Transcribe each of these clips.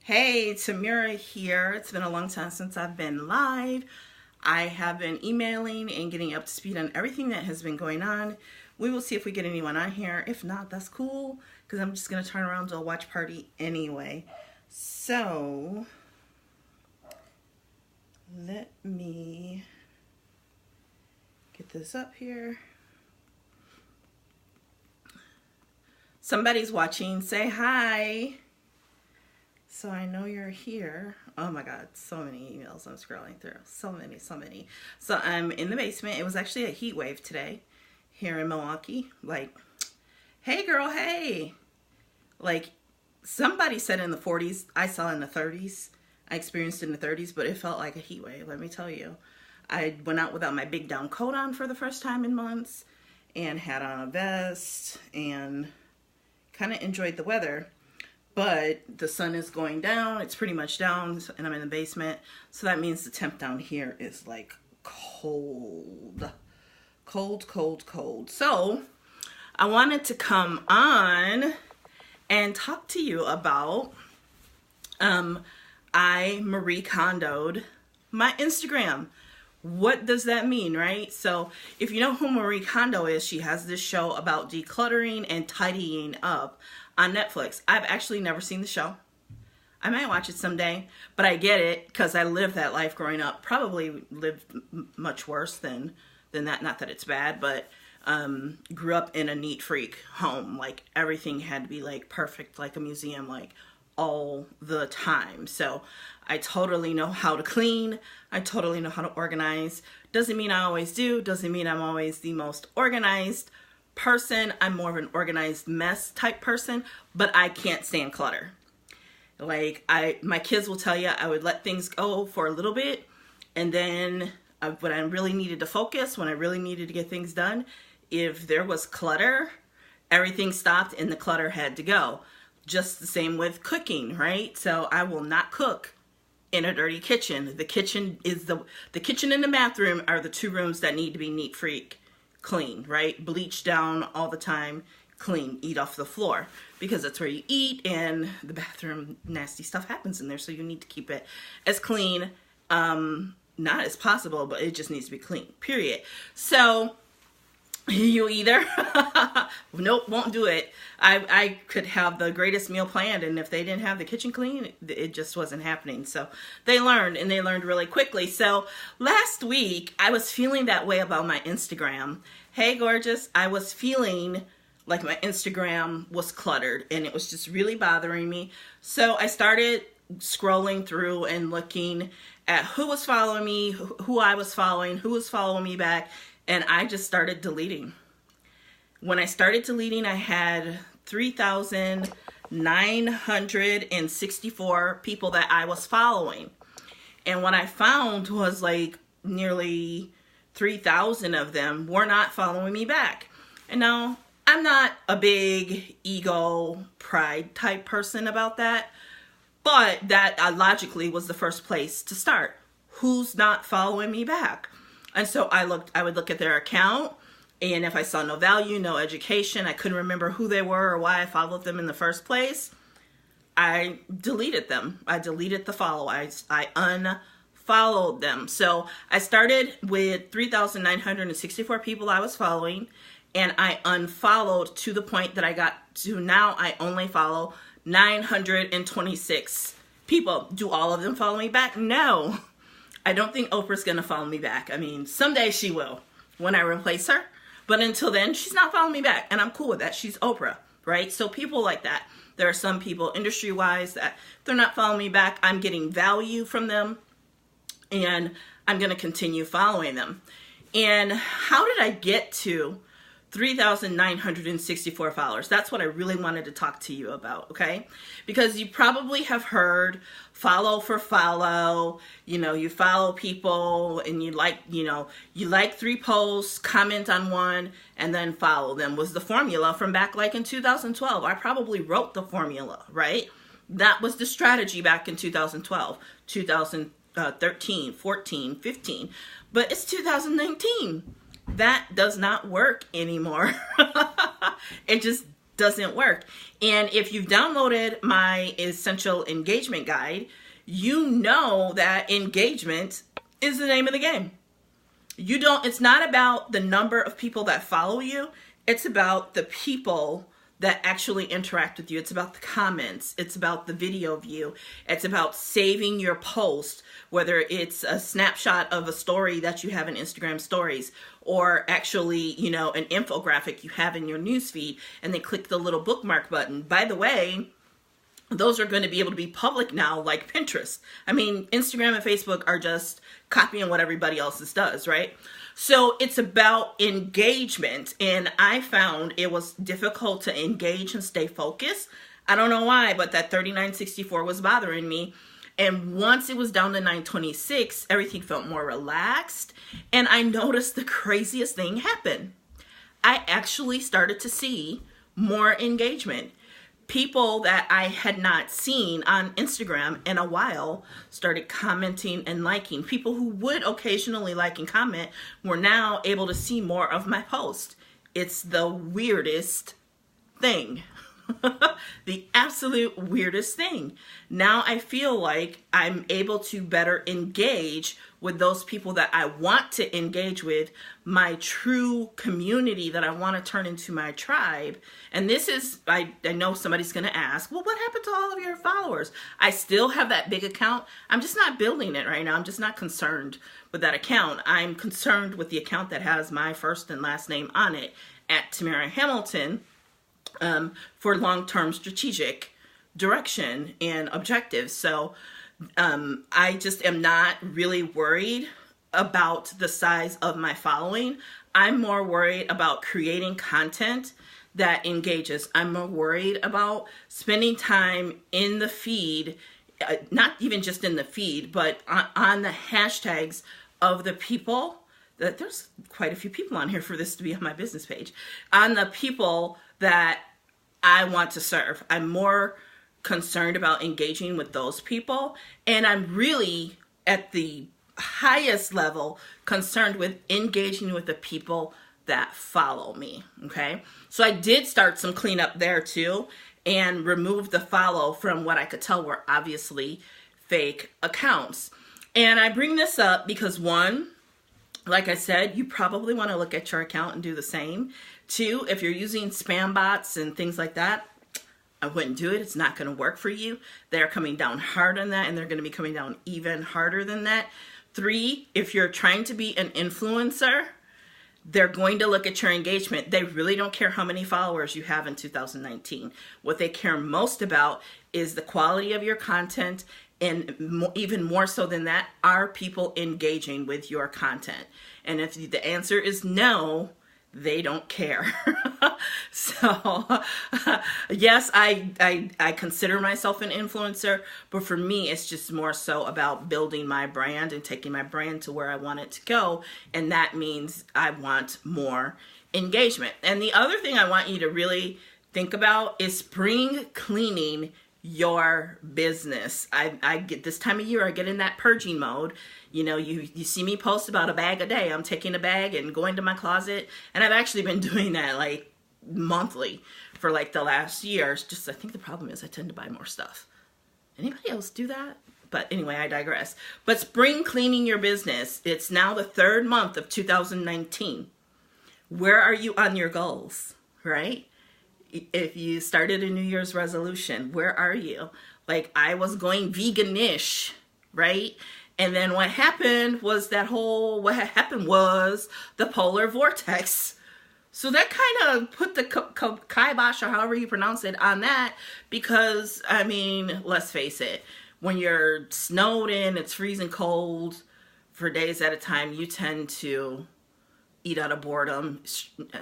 Hey, Tamira here. It's been a long time since I've been live. I have been emailing and getting up to speed on everything that has been going on. We will see if we get anyone on here. If not, that's cool, because I'm just going to turn around and do a watch party anyway. So, let me get this up here. Somebody's watching. Say hi. So I know you're here. Oh my God, so many emails I'm scrolling through. So many. So I'm in the basement. It was actually a heat wave today here in Milwaukee. Like, hey girl, hey. Like, somebody said in the 40s. I saw in the 30s. I experienced it in the 30s, but it felt like a heat wave, let me tell you. I went out without my big down coat on for the first time in months and had on a vest and kind of enjoyed the weather. But the sun is going down. It's pretty much down, and I'm in the basement. So that means the temp down here is like cold. Cold. So I wanted to come on and talk to you about I Marie Kondo'd my Instagram. What does that mean, right? So if you know who Marie Kondo is, she has this show about decluttering and tidying up on Netflix. I've actually never seen the show. I might watch it someday, but I get it because I lived that life growing up. Probably lived much worse than that. Not that it's bad, but grew up in a neat freak home. Like everything had to be like perfect, like a museum, like all the time. So I totally know how to clean. I totally know how to organize. Doesn't mean I always do. Doesn't mean I'm always the most organized person. I'm more of an organized mess type person, but I can't stand clutter. Like my kids will tell you I would let things go for a little bit, and then when I really needed to focus, when I really needed to get things done, if there was clutter, everything stopped and the clutter had to go. Just the same with cooking, right? So I will not cook in a dirty kitchen. The kitchen is the kitchen and the bathroom are the two rooms that need to be neat freak clean, right? Bleach down all the time, clean, eat off the floor, because that's where you eat, and the bathroom, nasty stuff happens in there, so you need to keep it as clean, not as possible, but it just needs to be clean, period. So you either nope, won't do it. I could have the greatest meal planned, and if they didn't have the kitchen clean, it just wasn't happening. So they learned, and they learned really quickly. So last week I was feeling that way about my Instagram. Hey gorgeous, I was feeling like my Instagram was cluttered and it was just really bothering me. So I started scrolling through and looking at who was following me, who I was following, who was following me back. And I just started deleting. When I started deleting, I had 3,964 people that I was following. And what I found was like nearly 3,000 of them were not following me back. And now, I'm not a big ego, pride type person about that. But that logically was the first place to start. Who's not following me back? And so I would look at their account, and if I saw no value, no education, I couldn't remember who they were or why I followed them in the first place, I deleted them. I deleted the follow. I unfollowed them. So I started with 3,964 people I was following, and I unfollowed to the point that I got to now I only follow 926 people. Do all of them follow me back? No. I don't think Oprah's going to follow me back. I mean, someday she will when I replace her. But until then, she's not following me back. And I'm cool with that. She's Oprah, right? So people like that. There are some people industry-wise that they're not following me back. I'm getting value from them. And I'm going to continue following them. And how did I get to 3,964 followers? That's what I really wanted to talk to you about, okay? Because you probably have heard follow for follow. You know, you follow people and you like 3 posts, comment on one, and then follow them was the formula from back like in 2012. I probably wrote the formula, right? That was the strategy back in 2012, 2013, 14, 15. But it's 2019. That does not work anymore. It just doesn't work. And if you've downloaded my Essential Engagement Guide, you know that engagement is the name of the game. It's not about the number of people that follow you. It's about the people that actually interact with you. It's about the comments. It's about the video view. It's about saving your post, whether it's a snapshot of a story that you have in Instagram stories, or actually, an infographic you have in your newsfeed, and then click the little bookmark button. By the way, those are going to be able to be public now, like Pinterest. I mean, Instagram and Facebook are just copying what everybody else does, right? So it's about engagement, and I found it was difficult to engage and stay focused. I don't know why, but that 3964 was bothering me. And once it was down to 926, everything felt more relaxed, and I noticed the craziest thing happen. I actually started to see more engagement. People that I had not seen on Instagram in a while started commenting and liking. People who would occasionally like and comment were now able to see more of my post. It's the weirdest thing. The absolute weirdest thing. Now I feel like I'm able to better engage with those people that I want to engage with, my true community that I want to turn into my tribe. And this is, I know somebody's going to ask, well, what happened to all of your followers? I still have that big account. I'm just not building it right now. I'm just not concerned with that account. I'm concerned with the account that has my first and last name on it, at Tamira Hamilton, for long-term strategic direction and objectives. So I just am not really worried about the size of my following. I'm more worried about creating content that engages. I'm more worried about spending time in the feed, not even just in the feed, but on the hashtags of the people. There's quite a few people on here for this to be on my business page. On the people that I want to serve. I'm more concerned about engaging with those people. And I'm really, at the highest level, concerned with engaging with the people that follow me. Okay. So I did start some cleanup there too, and remove the follow from what I could tell were obviously fake accounts. And I bring this up because, one, like I said, you probably want to look at your account and do the same. Two, if you're using spam bots and things like that, I wouldn't do it. It's not going to work for you. They're coming down hard on that, and they're going to be coming down even harder than that. Three, if you're trying to be an influencer, they're going to look at your engagement. They really don't care how many followers you have in 2019. What they care most about is the quality of your content, and even more so than that, are people engaging with your content? And if the answer is no, they don't care. So yes, I consider myself an influencer, but for me, it's just more so about building my brand and taking my brand to where I want it to go. And that means I want more engagement. And the other thing I want you to really think about is spring cleaning your business. I get this time of year, I get in that purging mode. You see me post about a bag a day. I'm taking a bag and going to my closet, and I've actually been doing that like monthly for like the last year. It's just, I think the problem is I tend to buy more stuff. Anybody else do that? But anyway, I digress. But spring cleaning your business. It's now the third month of 2019. Where are you on your goals, right? If you started a New Year's resolution, where are you? Like, I was going veganish, right? And then what happened was what happened was the polar vortex. So that kind of put the kibosh, or however you pronounce it, on that, because, I mean, let's face it, when you're snowed in, it's freezing cold for days at a time, you tend to eat out of boredom,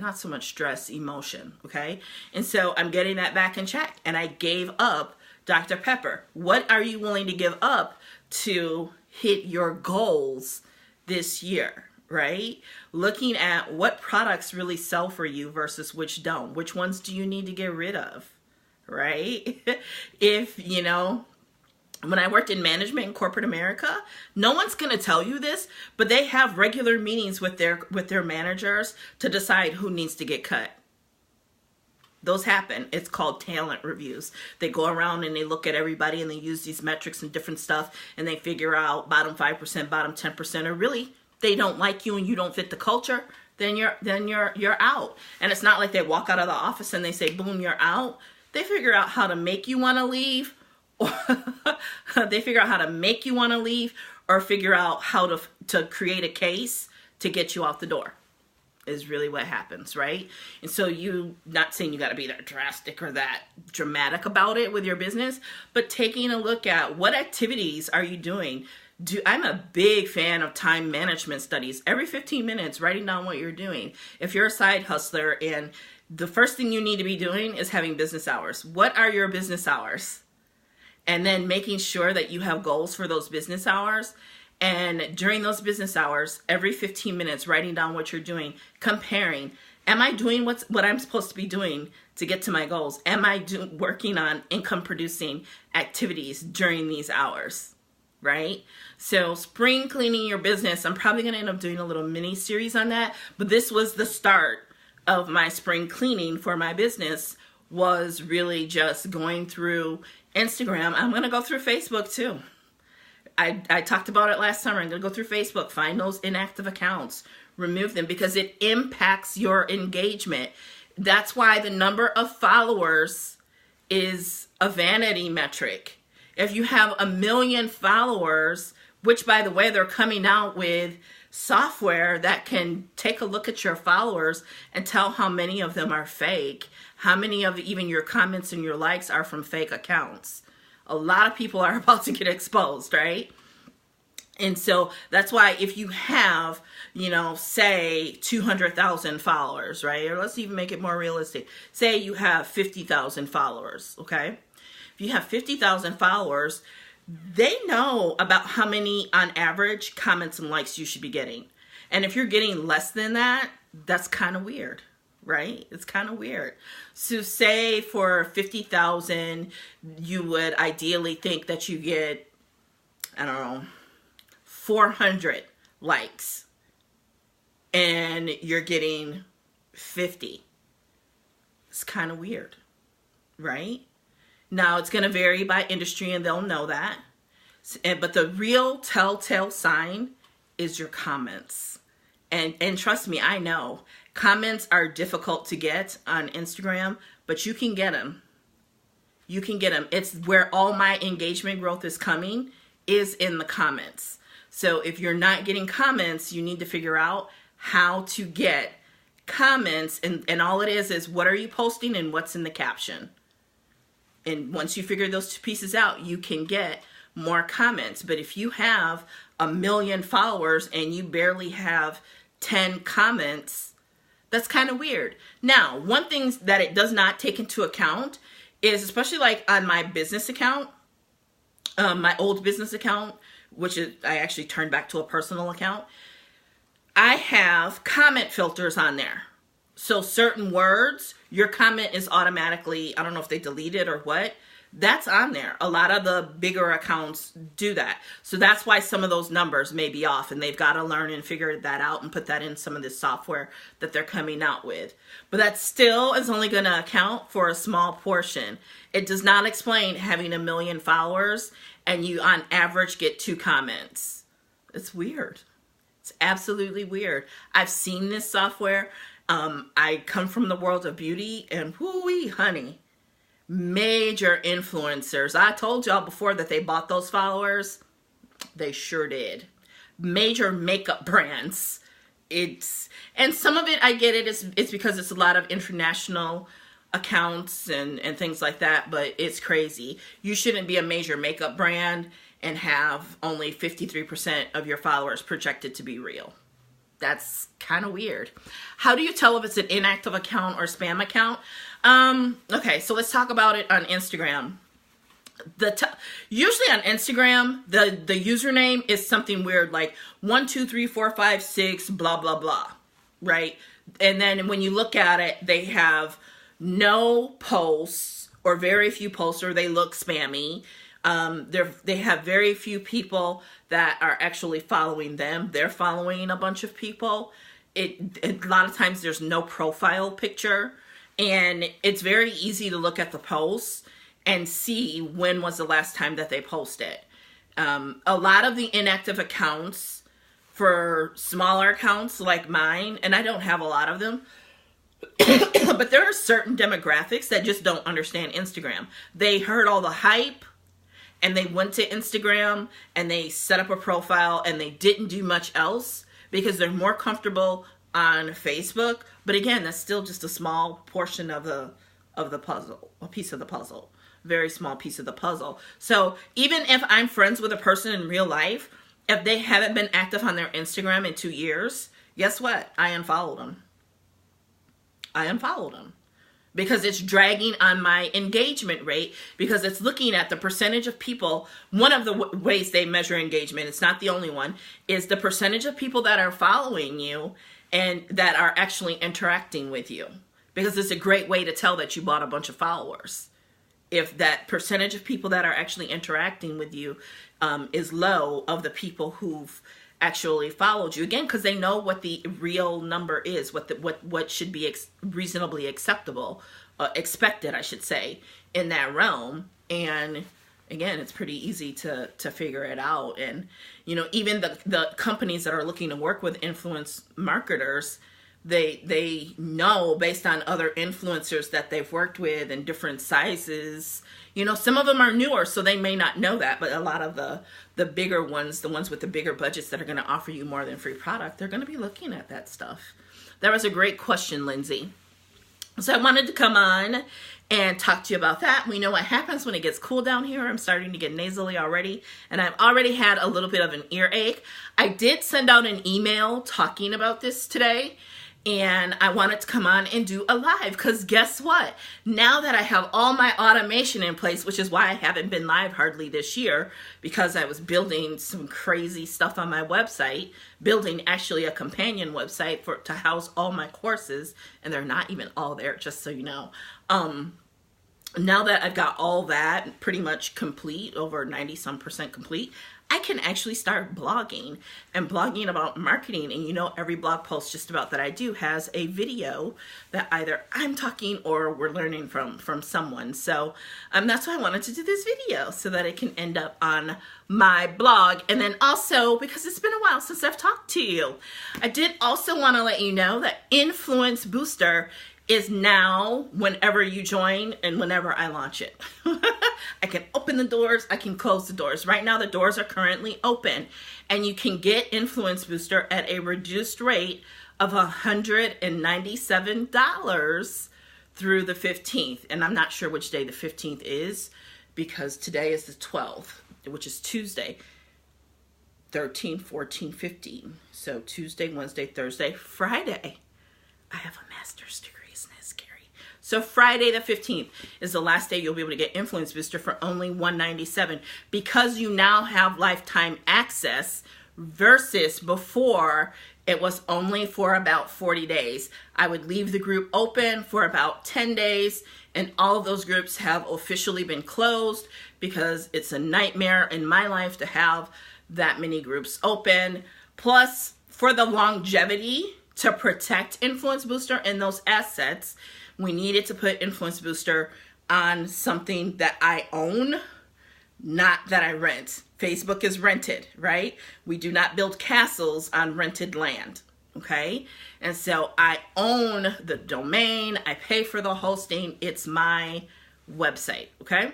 not so much stress, emotion, okay? And so I'm getting that back in check, and I gave up Dr. Pepper. What are you willing to give up to hit your goals this year, right? Looking at what products really sell for you versus which don't. Which ones do you need to get rid of, right? If, when I worked in management in corporate America, no one's going to tell you this, but they have regular meetings with their managers to decide who needs to get cut. Those happen. It's called talent reviews. They go around and they look at everybody and they use these metrics and different stuff and they figure out bottom 5%, bottom 10%, or really they don't like you and you don't fit the culture, then you're out. And it's not like they walk out of the office and they say, boom, you're out. They figure out how to make you want to leave. They figure out how to make you want to leave, or figure out how to create a case to get you out the door. Is really what happens, right? And so you, not saying you got to be that drastic or that dramatic about it with your business, but taking a look at what activities are you doing. I'm a big fan of time management studies. Every 15 minutes, writing down what you're doing. If you're a side hustler and the first thing you need to be doing is having business hours. What are your business hours? And then making sure that you have goals for those business hours. And during those business hours, every 15 minutes, writing down what you're doing, comparing. Am I doing what I'm supposed to be doing to get to my goals? Am I working on income producing activities during these hours? Right? So spring cleaning your business, I'm probably going to end up doing a little mini series on that. But this was the start of my spring cleaning for my business, was really just going through Instagram. I'm going to go through Facebook too. I talked about it last summer. I'm going to go through Facebook, find those inactive accounts, remove them, because it impacts your engagement. That's why the number of followers is a vanity metric. If you have 1 million followers, which by the way, they're coming out with software that can take a look at your followers and tell how many of them are fake, how many of even your comments and your likes are from fake accounts. A lot of people are about to get exposed, right? And so that's why if you have, say 200,000 followers, right? Or let's even make it more realistic. Say you have 50,000 followers, okay? If you have 50,000 followers, they know about how many on average comments and likes you should be getting. And if you're getting less than that, that's kind of weird. Right? It's kind of weird. So say for 50,000, you would ideally think that you get, 400 likes, and you're getting 50. It's kind of weird, right? Now it's going to vary by industry and they'll know that. But the real telltale sign is your comments. And trust me, I know. Comments are difficult to get on Instagram, but you can get them. You can get them. It's where all my engagement growth is coming, is in the comments. So if you're not getting comments, you need to figure out how to get comments. And all it is what are you posting and what's in the caption. And once you figure those two pieces out, you can get more comments. But if you have 1 million followers and you barely have 10 comments, that's kind of weird. Now, one thing that it does not take into account is, especially like on my business account, my old business account, which is, I actually turned back to a personal account, I have comment filters on there. So certain words, your comment is automatically, I don't know if they delete it or what, that's on there. A lot of the bigger accounts do that. So that's why some of those numbers may be off, and they've got to learn and figure that out and put that in some of this software that they're coming out with. But that still is only going to account for a small portion. It does not explain having 1 million followers and you on average get 2 comments. It's weird. It's absolutely weird. I've seen this software. I come from the world of beauty, and whoo-wee, honey. Major influencers. I told y'all before that they bought those followers. They sure did. Major makeup brands. And some of it, I get it. It's because it's a lot of international accounts and things like that, but it's crazy. You shouldn't be a major makeup brand and have only 53% of your followers projected to be real. That's kind of weird. How do you tell if it's an inactive account or spam account? Okay, so let's talk about it on Instagram. Usually on Instagram, the username is something weird like 12345 blah blah blah, right? And then when you look at it, they have no posts or very few posts, or they look spammy. They have very few people that are actually following them. They're following a bunch of people. A lot of times there's no profile picture. And it's very easy to look at the posts and see when was the last time that they posted. A lot of the inactive accounts for smaller accounts like mine, and I don't have a lot of them, but there are certain demographics that just don't understand Instagram. They heard all the hype and they went to Instagram and they set up a profile and they didn't do much else because they're more comfortable on Facebook. But again, that's still just a small portion of the puzzle, a piece of the puzzle, very small piece of the puzzle. So even if I'm friends with a person in real life, if they haven't been active on their Instagram in 2 years, guess what? I unfollowed them. Because it's dragging on my engagement rate, because it's looking at the percentage of people. One of the ways they measure engagement, it's not the only one, is the percentage of people that are following you and that are actually interacting with you. Because it's a great way to tell that you bought a bunch of followers. If that percentage of people that are actually interacting with you is low of the people who've actually followed you, again, because they know what the real number is, what should be reasonably acceptable, expected, I should say, in that realm. And again, it's pretty easy to figure it out. And even the companies that are looking to work with influence marketers, they know based on other influencers that they've worked with in different sizes. Some of them are newer, so they may not know that, but a lot of the bigger ones, the ones with the bigger budgets that are going to offer you more than free product, they're going to be looking at that stuff. That was a great question, Lindsay. So I wanted to come on and talk to you about that. We know what happens when it gets cool down here. I'm starting to get nasally already, and I've already had a little bit of an earache. I did send out an email talking about this today, and I wanted to come on and do a live, because guess what? Now that I have all my automation in place, which is why I haven't been live hardly this year, because I was building some crazy stuff on my website, building actually a companion website to house all my courses, and they're not even all there, just so you know. Now that I've got all that pretty much complete, over 90% complete, I can actually start blogging about marketing. And every blog post just about that I do has a video that either I'm talking or we're learning from someone. So that's why I wanted to do this video, so that it can end up on my blog. And then also, because it's been a while since I've talked to you, I did also want to let you know that Influence Booster is now whenever you join and whenever I launch it. I can open the doors, I can close the doors. Right now the doors are currently open, and you can get Influence Booster at a reduced rate of $197 through the 15th. And I'm not sure which day the 15th is, because today is the 12th, which is Tuesday. 13, 14, 15. So Tuesday, Wednesday, Thursday, Friday. I have a master's degree. Isn't that scary? So Friday the 15th is the last day you'll be able to get Influence Booster for only $197, because you now have lifetime access, versus before it was only for about 40 days. I would leave the group open for about 10 days, and all of those groups have officially been closed, because it's a nightmare in my life to have that many groups open. Plus, for the longevity, to protect Influence Booster and those assets, we needed to put Influence Booster on something that I own, not that I rent. Facebook is rented, right? We do not build castles on rented land, okay? And so I own the domain. I pay for the hosting. It's my website, okay?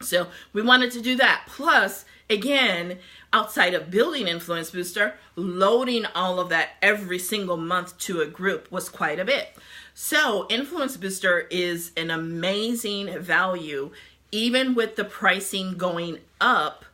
So we wanted to do that. Plus, again, outside of building Influence Booster, loading all of that every single month to a group was quite a bit. So Influence Booster is an amazing value. Even with the pricing going up,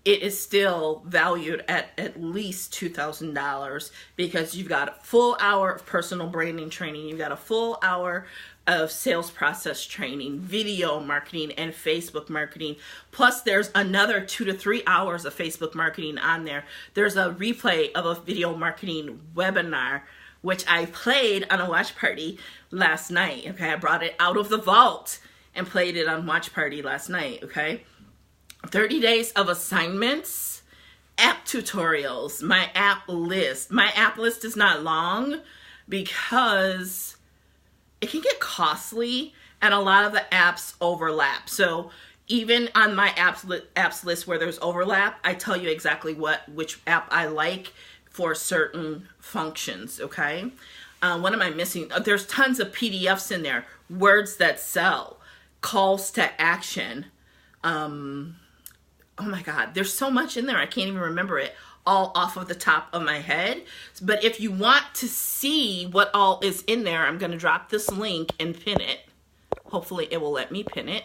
it is still valued at least $2,000, because you've got a full hour of personal branding training. You've got a full hour of sales process training, video marketing, and Facebook marketing. Plus, there's another 2 to 3 hours of Facebook marketing on there. There's a replay of a video marketing webinar, which I played on a watch party last night. Okay, I brought it out of the vault and played it on watch party last night. Okay, 30 days of assignments, app tutorials, my app list. My app list is not long, because it can get costly, and a lot of the apps overlap. So even on my apps list where there's overlap, I tell you exactly which app I like for certain functions, okay? What am I missing? There's tons of PDFs in there. Words that sell, calls to action. Oh my God, there's so much in there. I can't even remember it all off of the top of my head. But if you want to see what all is in there, I'm going to drop this link and pin it. Hopefully it will let me pin it.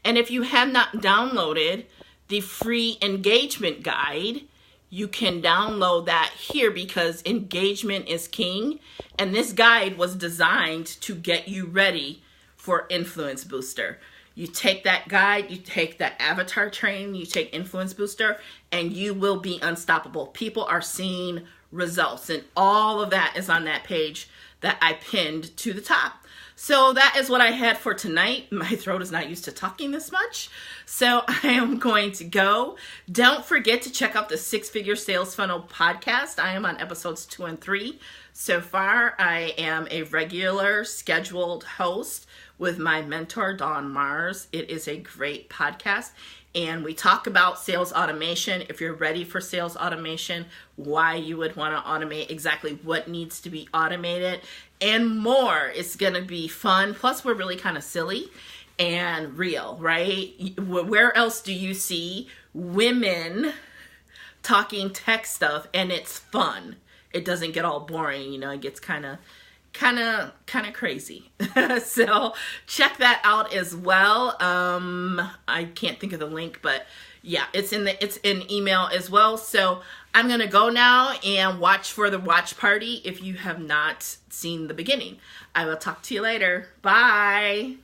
And if you have not downloaded the free engagement guide, you can download that here, because engagement is king. And this guide was designed to get you ready for Influence Booster. You take that guide, you take that avatar training, you take Influence Booster, and you will be unstoppable. People are seeing results, and all of that is on that page that I pinned to the top. So that is what I had for tonight. My throat is not used to talking this much, so I am going to go. Don't forget to check out the 6-Figure Sales Funnel podcast. I am on episodes 2 and 3. So far, I am a regular scheduled host with my mentor, Dawn Mars. It is a great podcast, and we talk about sales automation. If you're ready for sales automation, why you would want to automate, exactly what needs to be automated, and more. It's going to be fun. Plus, we're really kind of silly and real, right? Where else do you see women talking tech stuff and it's fun? It doesn't get all boring, you know, it gets kind of crazy. So check that out as well. I can't think of the link, but yeah, it's in email as well. So I'm going to go now and watch for the watch party if you have not seen the beginning. I will talk to you later. Bye.